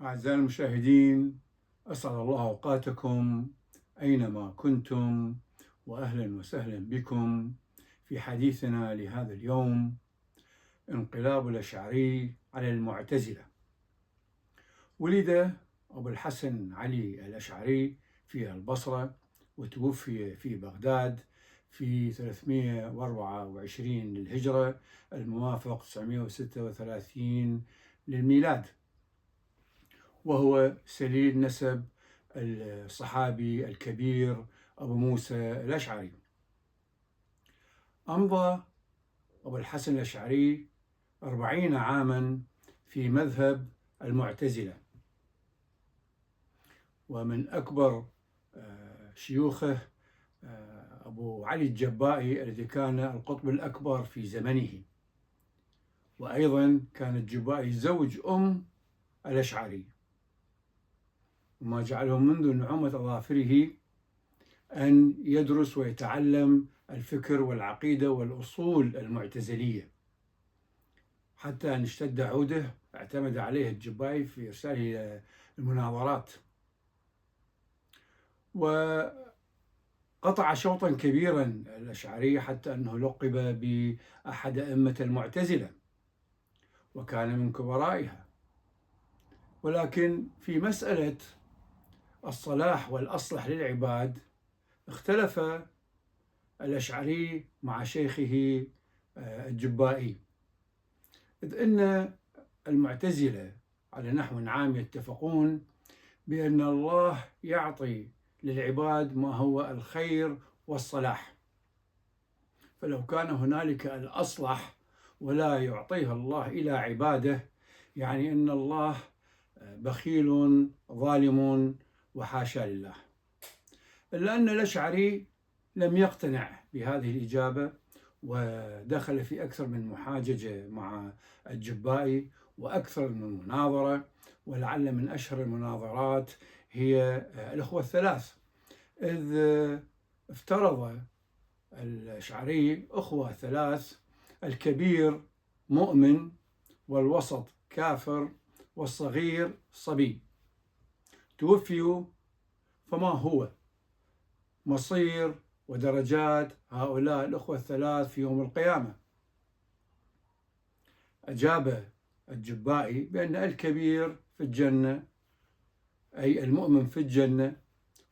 أعزائي المشاهدين، أسعد الله أوقاتكم أينما كنتم، وأهلا وسهلا بكم في حديثنا لهذا اليوم: انقلاب الأشعري على المعتزلة. ولد أبو الحسن علي الأشعري في البصرة، وتوفي في بغداد في 324 للهجرة الموافق 936 للميلاد، وهو سليل نسب الصحابي الكبير أبو موسى الأشعري. أمضى أبو الحسن الأشعري 40 عاما في مذهب المعتزلة، ومن أكبر شيوخه أبو علي الجبائي الذي كان القطب الأكبر في زمنه، وأيضا كان الجبائي زوج الأشعري، وما جعله منذ نعومة أظافره أن يدرس ويتعلم الفكر والعقيدة والأصول المعتزلية، حتى أن اشتد عوده اعتمد عليه الجبائي في إرساله المناظرات، وقطع شوطا كبيرا الأشعري حتى أنه لقب بأحد أئمة المعتزلة وكان من كبرائها. ولكن في مسألة الصلاح والأصلح للعباد اختلف الأشعري مع شيخه الجبائي، إذ أن المعتزلة على نحو عام يتفقون بأن الله يعطي للعباد ما هو الخير والصلاح، فلو كان هنالك الأصلح ولا يعطيها الله إلى عباده، يعني أن الله بخيل ظالم وحاشا لله. إلا أن الأشعري لم يقتنع بهذه الإجابة، ودخل في أكثر من محاججة مع الجبائي وأكثر من مناظرة، ولعل من أشهر المناظرات هي الأخوة الثلاث، إذ افترض الأشعري أخوة ثلاث: الكبير مؤمن، والوسط كافر، والصغير صبي، توفيوا، فما هو مصير ودرجات هؤلاء الأخوة الثلاث في يوم القيامة؟ أجاب الجبائي بأن الكبير في الجنة، أي المؤمن في الجنة،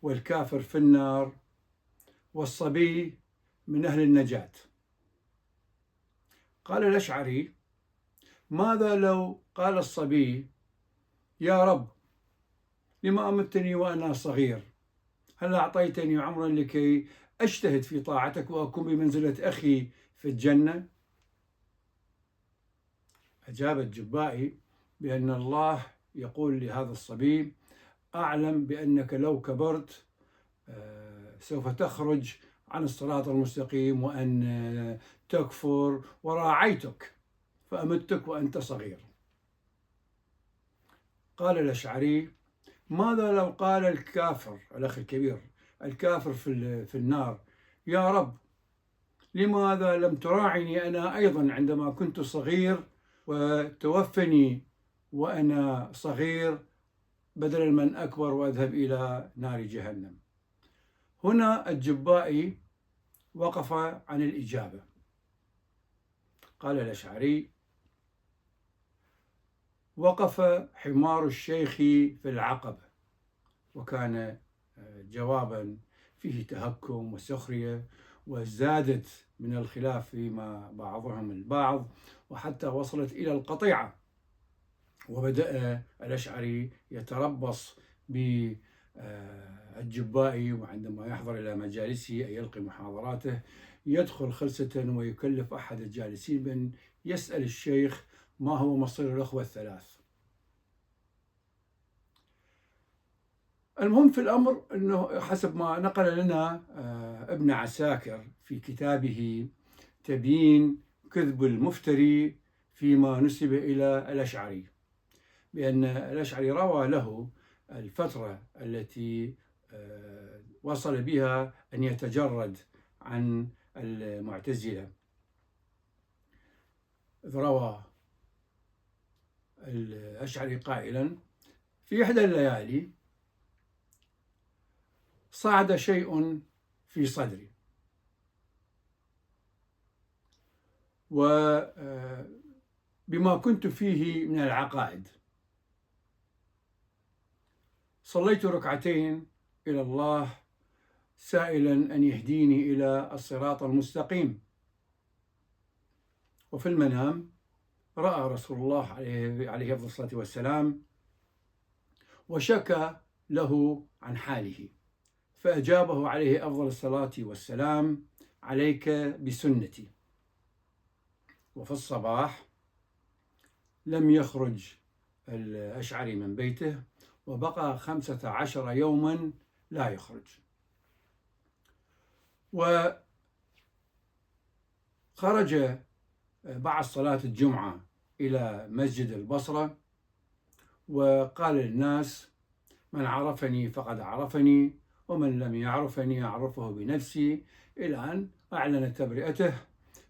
والكافر في النار، والصبي من أهل النجاة. قال الأشعري: ماذا لو قال الصبي: يا رب، لما أمتني وأنا صغير؟ هل أعطيتني عمرا لكي أجتهد في طاعتك وأكون بمنزلة أخي في الجنة؟ أجاب الجبائي بأن الله يقول لهذا الصبي: أعلم بأنك لو كبرت سوف تخرج عن الصراط المستقيم وأن تكفر، وراعيتك فأمتك وأنت صغير. قال الأشعري: ماذا لو قال الكافر، الأخ الكبير، الكافر في النار: يا رب، لماذا لم تراعني أنا أيضا عندما كنت صغير وتوفني وأنا صغير بدلا من أكبر وأذهب إلى نار جهنم؟ هنا الجبائي وقف عن الإجابة. قال الأشعري: وقف حمار الشيخ في العقبة، وكان جوابا فيه تهكم وسخرية، وزادت من الخلاف فيما بعضهم البعض، وحتى وصلت إلى القطيعة، وبدأ الأشعري يتربص بالجبائي، وعندما يحضر إلى مجالسه أي يلقي محاضراته يدخل خلسة ويكلف أحد الجالسين بأن يسأل الشيخ ما هو مصير الأخوة الثلاث. المهم في الأمر أنه حسب ما نقل لنا ابن عساكر في كتابه تبيين كذب المفتري فيما نسب إلى الأشعري، بأن الأشعري روى له الفترة التي وصل بها أن يتجرد عن المعتزلة، روى الأشعري قائلا: في إحدى الليالي صعد شيء في صدري، وبما كنت فيه من العقائد صليت ركعتين إلى الله سائلا أن يهديني إلى الصراط المستقيم. وفي المنام رأى رسول الله عليه أفضل الصلاة والسلام وشكى له عن حاله، فأجابه عليه أفضل الصلاة والسلام: عليك بسنتي. وفي الصباح لم يخرج الأشعري من بيته، وبقى 15 يوما لا يخرج. وخرج بعد صلاة الجمعة إلى مسجد البصرة وقال للناس: من عرفني فقد عرفني، ومن لم يعرفني أعرفه بنفسي، إلى أن أعلن تبرئته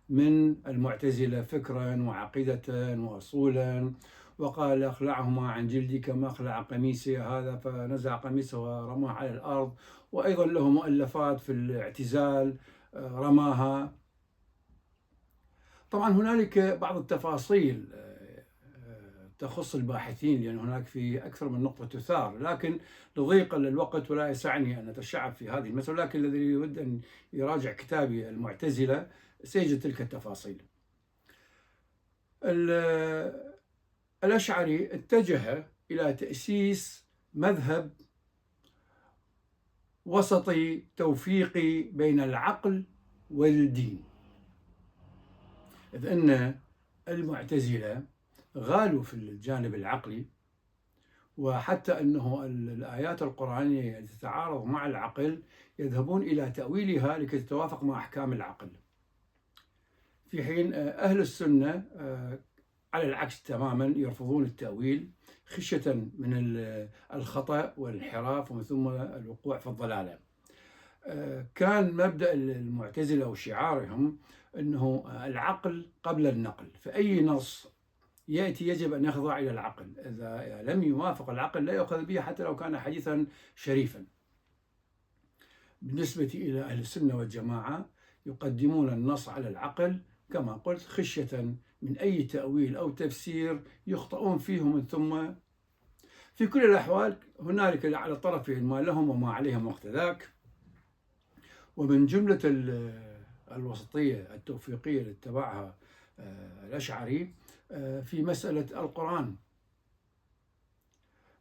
من المعتزلة فكرا وعقيدة وأصولا، وقال: أخلعهما عن جلدي كما أخلع قميصي هذا، فنزع قميصه ورماه على الأرض. وأيضا له مؤلفات في الاعتزال رماها. طبعا هنالك بعض التفاصيل تخص الباحثين، لأن هناك في أكثر من نقطة تثار، لكن لضيق الوقت ولا يسعني أن نتشعب في هذه المسألة، لكن الذي يود أن يراجع كتابي المعتزلة سيجد تلك التفاصيل. الأشعري اتجه إلى تأسيس مذهب وسطي توفيقي بين العقل والدين، إذ أن المعتزلة غالوا في الجانب العقلي، وحتى أنه الآيات القرآنية تتعارض مع العقل يذهبون إلى تأويلها لكي تتوافق مع أحكام العقل، في حين أهل السنة على العكس تماما يرفضون التأويل خشية من الخطأ والانحراف ومن ثم الوقوع في الضلالة. كان مبدأ المعتزلة وشعارهم أنه العقل قبل النقل، فأي نص يأتي يجب أن يخضع إلى العقل، إذا لم يوافق العقل لا يؤخذ به حتى لو كان حديثا شريفا. بالنسبة إلى أهل السنة والجماعة يقدمون النص على العقل كما قلت، خشية من أي تأويل أو تفسير يخطئون فيه، من ثم في كل الأحوال هنالك على طرفين ما لهم وما عليهم وقت ذاك. ومن جملة الوسطية التوفيقية اللي اتبعها الأشعري في مسألة القرآن،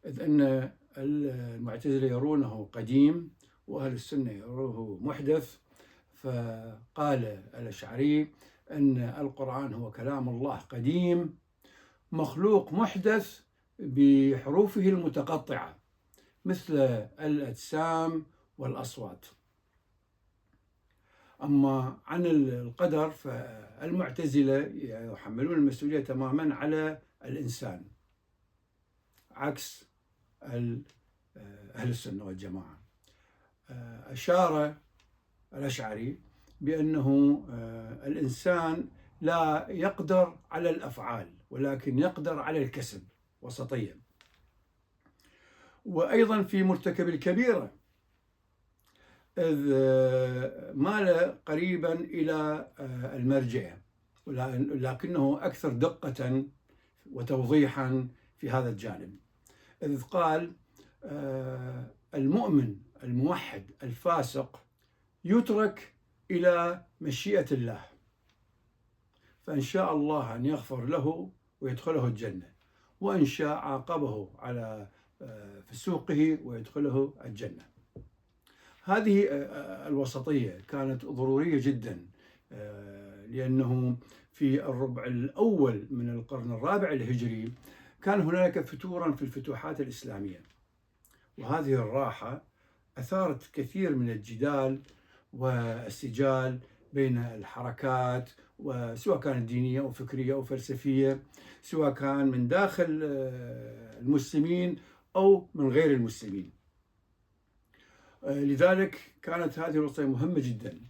إذ أن المعتزلة يرونه قديم وأهل السنة يروه محدث. فقال الأشعري أن القرآن هو كلام الله قديم مخلوق محدث بحروفه المتقطعة مثل الأجسام والأصوات. أما عن القدر فالمعتزلة يحملون المسؤولية تماما على الإنسان، عكس أهل السنة والجماعة. أشار الأشعري بأنه الإنسان لا يقدر على الأفعال ولكن يقدر على الكسب، وسطيا. وأيضا في مرتكب الكبيرة، إذ مال قريبا إلى المرجئة، لكنه أكثر دقة وتوضيحا في هذا الجانب، إذ قال: المؤمن الموحد الفاسق يترك إلى مشيئة الله، فإن شاء الله أن يغفر له ويدخله الجنة، وإن شاء عاقبه على فسوقه ويدخله الجنة. هذه الوسطية كانت ضرورية جدا، لأنه في الربع الأول من القرن الرابع الهجري كان هناك فتورا في الفتوحات الإسلامية، وهذه الراحة أثارت كثير من الجدال والسجال بين الحركات، وسواء كانت دينية أو فكرية أو فلسفية، سواء كان من داخل المسلمين أو من غير المسلمين. لذلك كانت هذه الوصية مهمة جدا،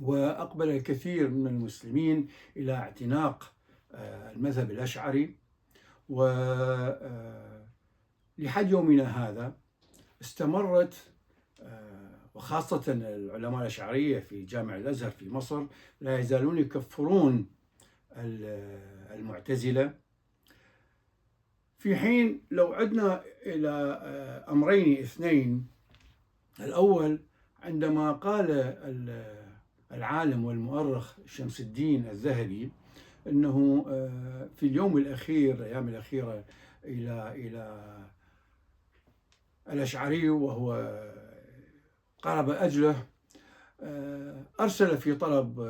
وأقبل الكثير من المسلمين إلى اعتناق المذهب الأشعري، وكان لحد يومنا هذا استمرت، وخاصة العلماء الأشعرية في جامع الأزهر في مصر لا يزالون يكفرون المعتزلة، في حين لو عدنا إلى أمرين اثنين. الأول عندما قال العالم والمؤرخ شمس الدين الذهبي أنه في اليوم الأخير، الأيام الأخيرة إلى الأشعري وهو قرب أجله، أرسل في طلب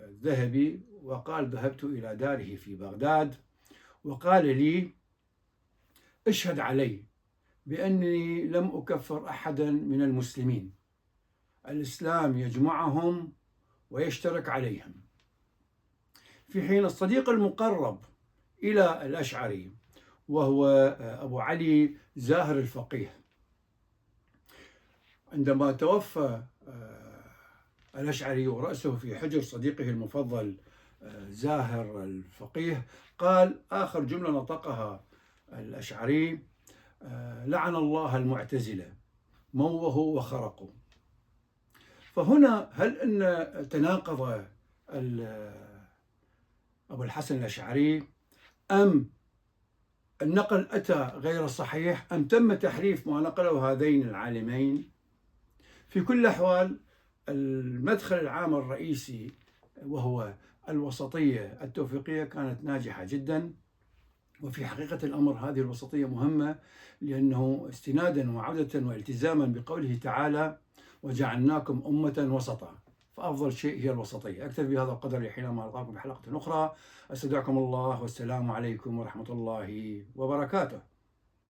الذهبي وقال ذهبت إلى داره في بغداد وقال لي اشهد علي بأنني لم أكفر أحدا من المسلمين، الإسلام يجمعهم ويشترك عليهم. في حين الصديق المقرب إلى الأشعري وهو أبو علي زاهر الفقيه، عندما توفى الأشعري ورأسه في حجر صديقه المفضل زاهر الفقيه، قال آخر جملة نطقها الأشعري: لعن الله المعتزلة موهوا وخرقوا. فهنا هل أن تناقض أبو الحسن الأشعري، أم النقل أتى غير صحيح، أم تم تحريف ما نقله هذين العالمين؟ في كل الأحوال المدخل العام الرئيسي وهو الوسطية التوفيقية كانت ناجحة جدا. وفي حقيقة الأمر هذه الوسطية مهمة، لأنه استنادا وعودة والتزاما بقوله تعالى: وجعلناكم أمة وسطا، فأفضل شيء هي الوسطية. أكتفي بهذا القدر لحينما ألقاكم بحلقة أخرى. أستودعكم الله، والسلام عليكم ورحمة الله وبركاته.